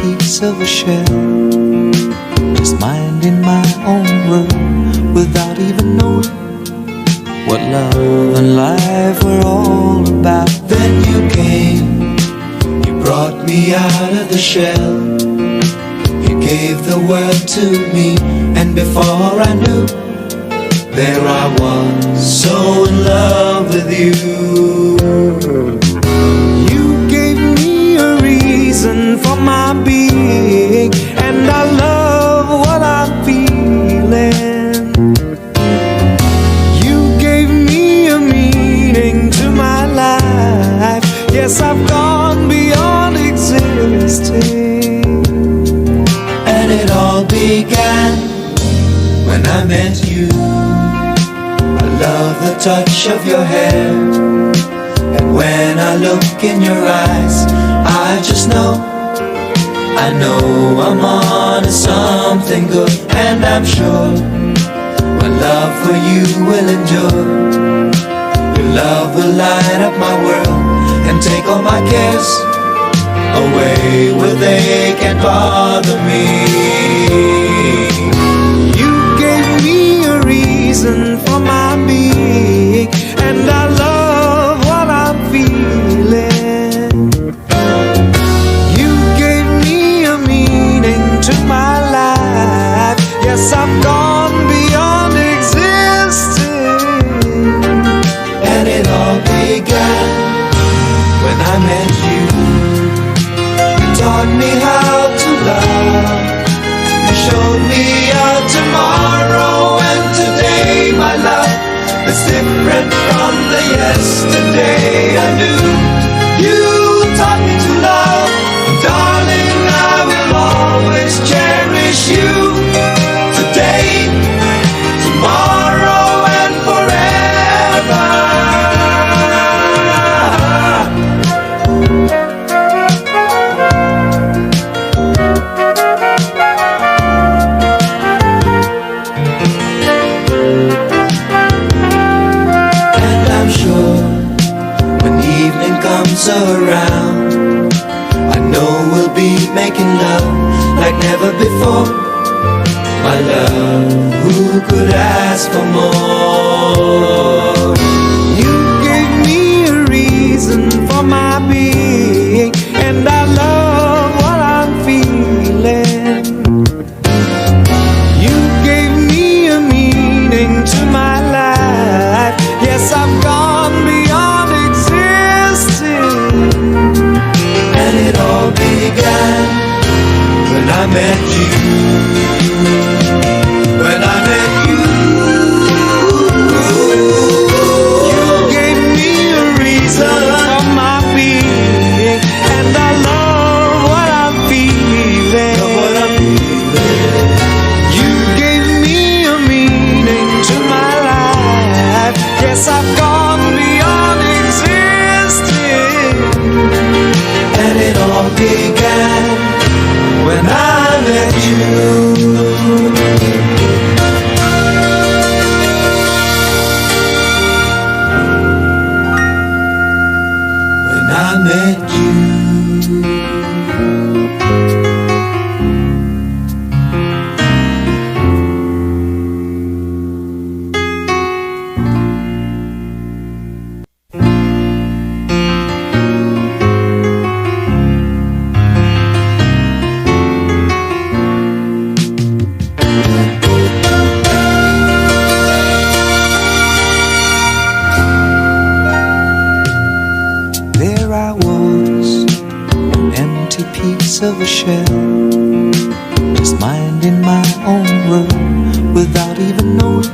piece of a shell, just minding my own world without even knowing what love and life were all about. Then you came, you brought me out of the shell, you gave the word to me, and before I knew, there I was, so in love with you. You gave me a reason for my being, and I love what I'm feeling. You gave me a meaning to my life. Yes, I've gone beyond existing. And it all began when I met you. I love the touch of your hair, and when I look in your eyes, I just know, I know I'm on to something good. And I'm sure my love for you will endure. Your love will light up my world and take all my cares away where they can't bother me. You gave me a reason for my being, and I love what I'm feeling. You gave me a meaning to my life. Yes, I've gone beyond existing. And it all began when I met you. You taught me how to love. You showed me a tomorrow, and today, my love, is different from the yesterday I knew. You taught me to love, darling, I will always cherish you. Today, tomorrow, and forever. And I'm sure when evening comes around, I know we'll be making love like never before. My love, who could ask for more? You gave me a reason for my being, and I love what I'm feeling. You gave me a meaning to my life. Yes, I've gone beyond existing. And it all began when I met you. When I met you, you gave me a reason for my being, and I love what I'm feeling. You gave me a meaning to my life. Yes, I've gone beyond existing. And it all began when I met you. When I met you. There I was, an empty piece of a shell, just minding my own world without even knowing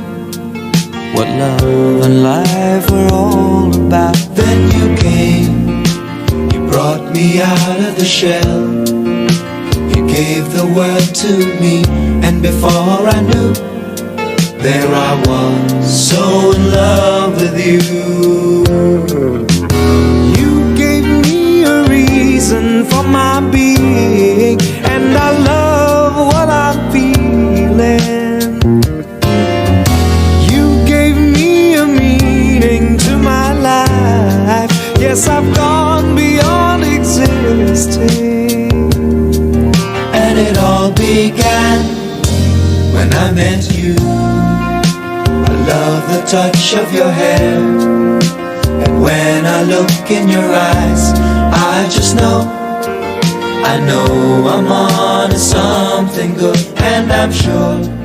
what love and life were all about. Then you came, you brought me out of the shell, you gave the word to me, and before I knew, there I was, so in love with you. You gave me a reason for my being, and I love what I'm feeling. You gave me a meaning to my life. Yes, I've gone beyond existing. it all began when I met you. I love the touch of your hair, and when I look in your eyes, I just know, I know I'm on to something good, and I'm sure